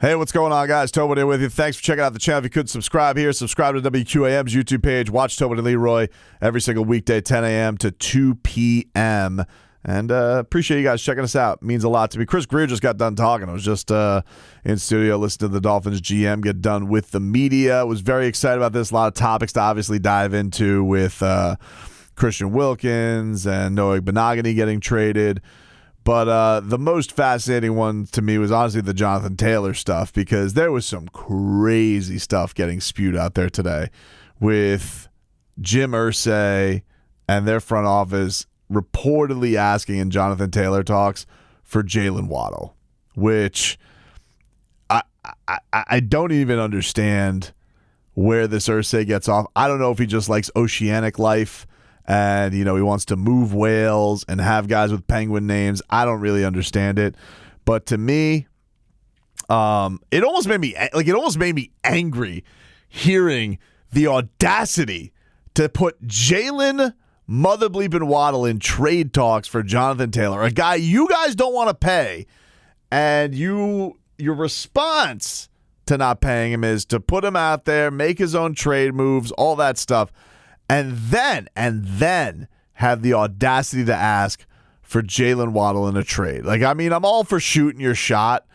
Hey, what's going on, guys? Tobin here with you. Thanks for checking out the channel. If you could subscribe here, subscribe to WQAM's YouTube page. Watch Tobin and Leroy every single weekday, 10 a.m. to 2 p.m. And appreciate you guys checking us out. It means a lot to me. Chris Grier just got done talking. I was just in studio listening to the Dolphins GM get done with the media. Was very excited about this. A lot of topics to obviously dive into with Christian Wilkins and Noah Benogany getting traded. But the most fascinating one to me was honestly the Jonathan Taylor stuff, because there was some crazy stuff getting spewed out there today with Jim Irsay and their front office reportedly asking in Jonathan Taylor talks for Jaylen Waddle, which I don't even understand where this Irsay gets off. I don't know if he just likes oceanic life and, he wants to move whales and have guys with penguin names. I don't really understand it. But to me, it almost made me angry hearing the audacity to put Jaylen Mother Bleepin' Waddle in trade talks for Jonathan Taylor, a guy you guys don't want to pay, and your response to not paying him is to put him out there, make his own trade moves, all that stuff. And then have the audacity to ask for Jalen Waddle in a trade. I'm all for shooting your shot,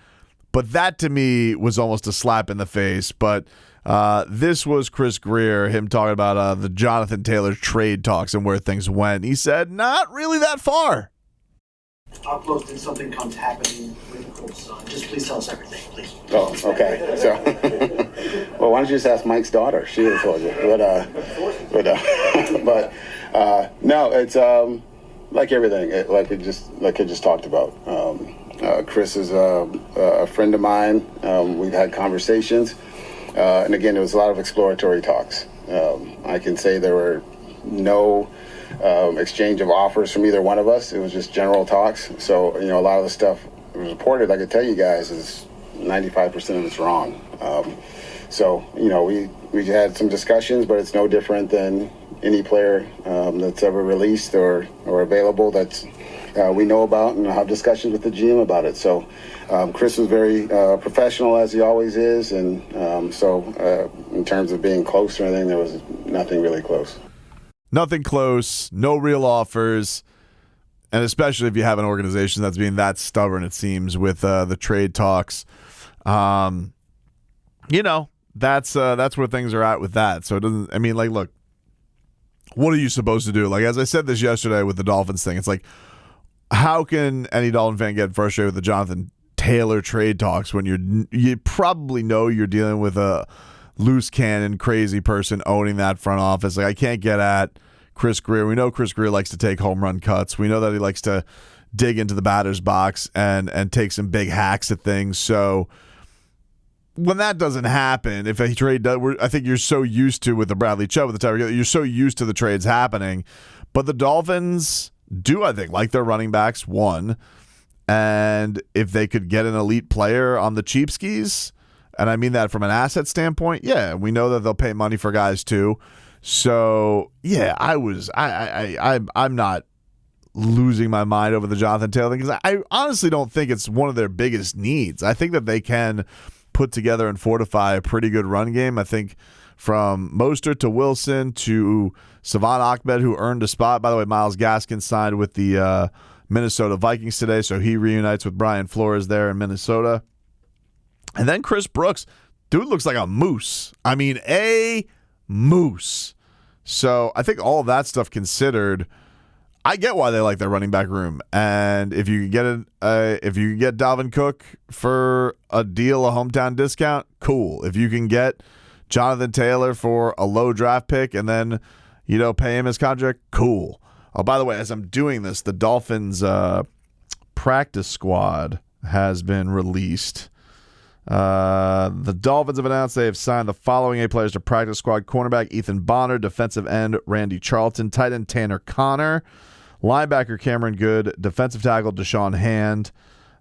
but that to me was almost a slap in the face. But this was Chris Greer, him talking about the Jonathan Taylor trade talks and where things went. He said, not really that far. How close did something come to happening with the Colts? Just please tell us everything, please. Oh, okay. So, well, why don't you just ask Mike's daughter? She would have told you. No, it's like everything. Like I just talked about. Chris is a friend of mine. We've had conversations, and again, there was a lot of exploratory talks. I can say there were no exchange of offers from either one of us. It was just general talks. So, a lot of the stuff was reported, I could tell you guys, is 95% of it's wrong. We had some discussions, but it's no different than any player that's ever released or available that's we know about and have discussions with the GM about it. So Chris was very professional, as he always is. And in terms of being close or anything, there was nothing really close. Nothing close, no real offers, and especially if you have an organization that's being that stubborn, it seems, with the trade talks. That's where things are at with that. So it doesn't. Look, what are you supposed to do? As I said this yesterday with the Dolphins thing, it's like, how can any Dolphin fan get frustrated with the Jonathan Taylor trade talks when you probably know you're dealing with a loose cannon, crazy person owning that front office? I can't get at Chris Greer. We know Chris Greer likes to take home run cuts. We know that he likes to dig into the batter's box and take some big hacks at things. So when that doesn't happen, if a trade does, I think you're so used to with the Bradley Chubb, with the Tyreek, you're so used to the trades happening. But the Dolphins do, I think, like their running backs, one. And if they could get an elite player on the cheap skis, and I mean that from an asset standpoint, yeah, we know that they'll pay money for guys too. So yeah, I'm not losing my mind over the Jonathan Taylor thing, because I honestly don't think it's one of their biggest needs. I think that they can put together and fortify a pretty good run game. I think from Mostert to Wilson to Savon Ahmed, who earned a spot. By the way, Myles Gaskin signed with the Minnesota Vikings today, so he reunites with Brian Flores there in Minnesota. And then Chris Brooks, dude looks like a moose. A moose. So I think all of that stuff considered, I get why they like their running back room. And if you can get Dalvin Cook for a deal, a hometown discount, cool. If you can get Jonathan Taylor for a low draft pick and then pay him his contract, cool. Oh, by the way, as I'm doing this, the Dolphins practice squad has been released. The Dolphins have announced they have signed the following 8 players to practice squad: cornerback Ethan Bonner, defensive end Randy Charlton, tight end Tanner Connor, linebacker Cameron Good, defensive tackle Deshaun Hand,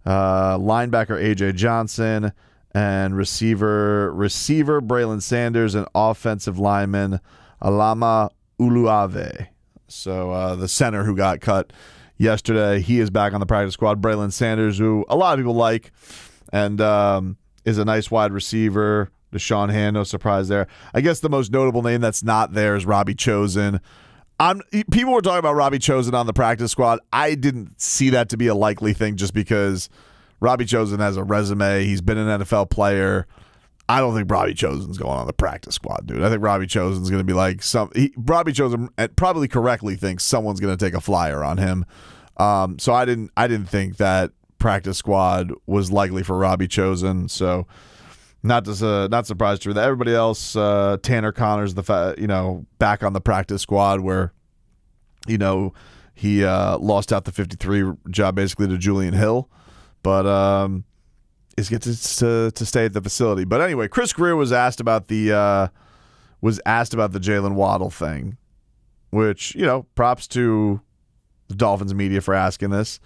linebacker A.J. Johnson, and receiver Braylon Sanders, and offensive lineman Alama Uluave. So the center who got cut yesterday, he is back on the practice squad. Braylon Sanders, who a lot of people like, and is a nice wide receiver. Deshaun Hand, no surprise there. I guess the most notable name that's not there is Robbie Chosen. People were talking about Robbie Chosen on the practice squad. I didn't see that to be a likely thing just because Robbie Chosen has a resume. He's been an NFL player. I don't think Robbie Chosen's going on the practice squad, dude. I think Robbie Chosen's going to be like Robbie Chosen probably correctly thinks someone's going to take a flyer on him. So I didn't think that practice squad was likely for Robbie Chosen. So not surprised to that. Everybody else, Tanner Connor's back on the practice squad where he lost out the 53 job basically to Julian Hill, but is get to stay at the facility. But anyway, Chris Grier was asked about the Jaylen Waddle thing, which props to the Dolphins media for asking this.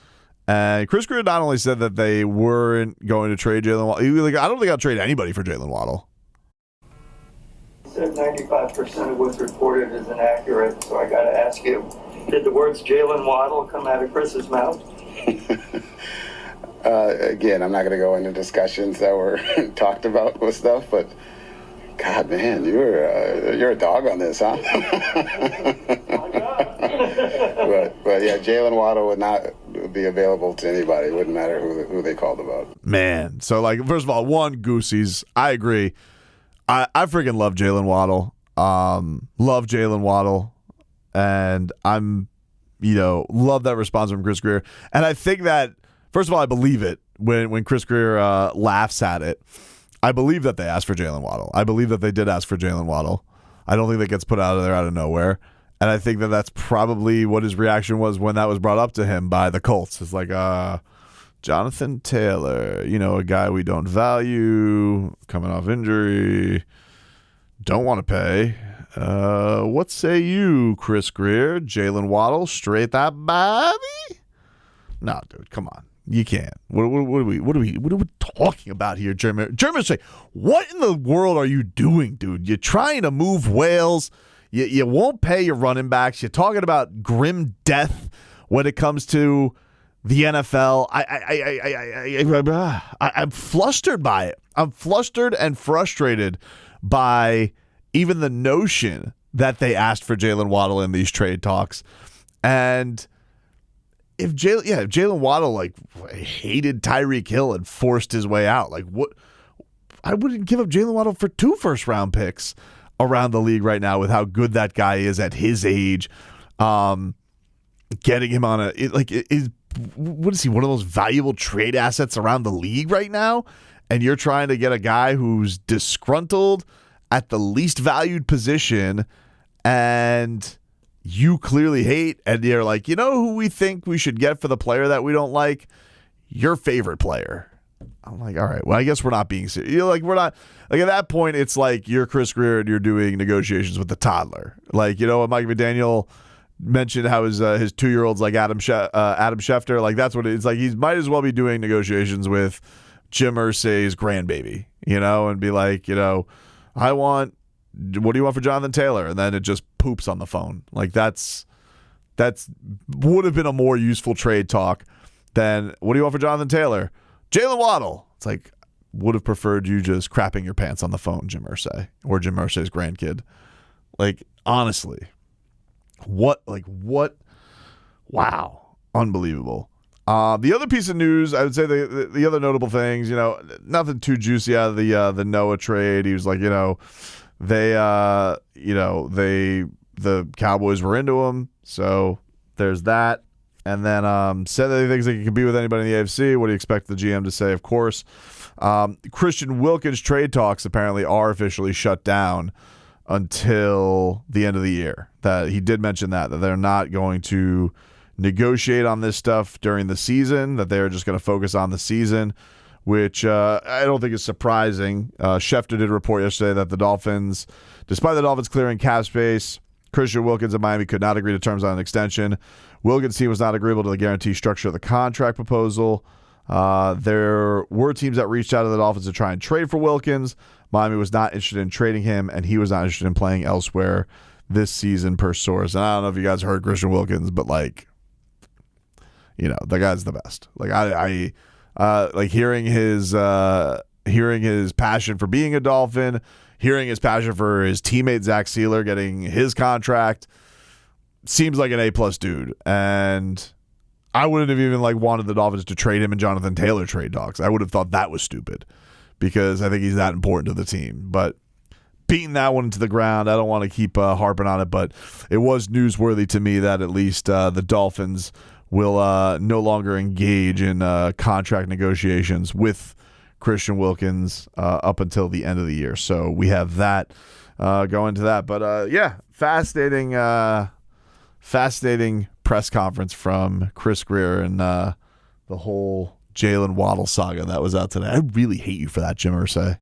And Chris Grier not only said that they weren't going to trade Jaylen Waddle, he was like, I don't think I'll trade anybody for Jaylen Waddle. He said 95% of what's reported is inaccurate, so I got to ask you, did the words Jaylen Waddle come out of Chris's mouth? Again, I'm not going to go into discussions that were talked about with stuff, but God, man, you're a dog on this, huh? but yeah, Jaylen Waddle would not be available to anybody. It wouldn't matter who they called about. Man, so first of all, Goosey's. I agree. I freaking love Jaylen Waddle. Love Jaylen Waddle, and I'm love that response from Chris Grier. And I think that first of all, I believe it when Chris Grier laughs at it. I believe that they asked for Jaylen Waddle. I believe that they did ask for Jaylen Waddle. I don't think that gets put out of nowhere. And I think that that's probably what his reaction was when that was brought up to him by the Colts. It's like, Jonathan Taylor, a guy we don't value, coming off injury, don't want to pay. What say you, Chris Grier? Jaylen Waddle, straight that baby? No, dude, come on. You can't. What are we talking about here, Jeremy? Jeremy say, what in the world are you doing, dude? You're trying to move whales. You won't pay your running backs. You're talking about grim death when it comes to the NFL. I'm flustered by it. I'm flustered and frustrated by even the notion that they asked for Jaylen Waddle in these trade talks. And if Jaylen Waddle hated Tyreek Hill and forced his way out, what? I wouldn't give up Jaylen Waddle for 2 first-round picks around the league right now with how good that guy is at his age. Getting him on what is he, one of those valuable trade assets around the league right now? And you're trying to get a guy who's disgruntled at the least valued position and you clearly hate, and you're like, who we think we should get for the player that we don't like? Your favorite player. I'm like, all right, well, I guess we're not being serious. We're not, at that point, it's like you're Chris Grier and you're doing negotiations with the toddler. Mike McDaniel mentioned how his 2-year-old's like Adam Schefter. That's what it's like. He might as well be doing negotiations with Jim Irsay's grandbaby, and be like, what do you want for Jonathan Taylor? And then it just poops on the phone. That's would have been a more useful trade talk than what do you want for Jonathan Taylor? Jaylen Waddle. It's like, would have preferred you just crapping your pants on the phone, Jim Irsay, or Jim Irsay's grandkid. Honestly, what? Wow, unbelievable. The other piece of news, I would say the other notable things, nothing too juicy out of the Noah trade. He was like, the Cowboys were into him, so there's that. And then said that he thinks he can be with anybody in the AFC. What do you expect the GM to say? Of course. Christian Wilkins trade talks apparently are officially shut down until the end of the year. That he did mention that they're not going to negotiate on this stuff during the season, that they're just going to focus on the season, which I don't think is surprising. Schefter did report yesterday that the Dolphins, despite the Dolphins clearing cap space, Christian Wilkins of Miami could not agree to terms on an extension. Wilkins' team was not agreeable to the guarantee structure of the contract proposal. There were teams that reached out to the Dolphins to try and trade for Wilkins. Miami was not interested in trading him, and he was not interested in playing elsewhere this season, per source. And I don't know if you guys heard Christian Wilkins, but the guy's the best. I hearing his hearing his passion for being a Dolphin, hearing his passion for his teammate Zach Sealer getting his contract, seems like an A-plus dude. And I wouldn't have even wanted the Dolphins to trade him and Jonathan Taylor trade talks. I would have thought that was stupid because I think he's that important to the team. But beating that one into the ground, I don't want to keep harping on it, but it was newsworthy to me that at least the Dolphins will no longer engage in contract negotiations with Christian Wilkins up until the end of the year. So we have that going to that. But fascinating press conference from Chris Greer and the whole Jaylen Waddle saga that was out today. I really hate you for that, Jim Irsay.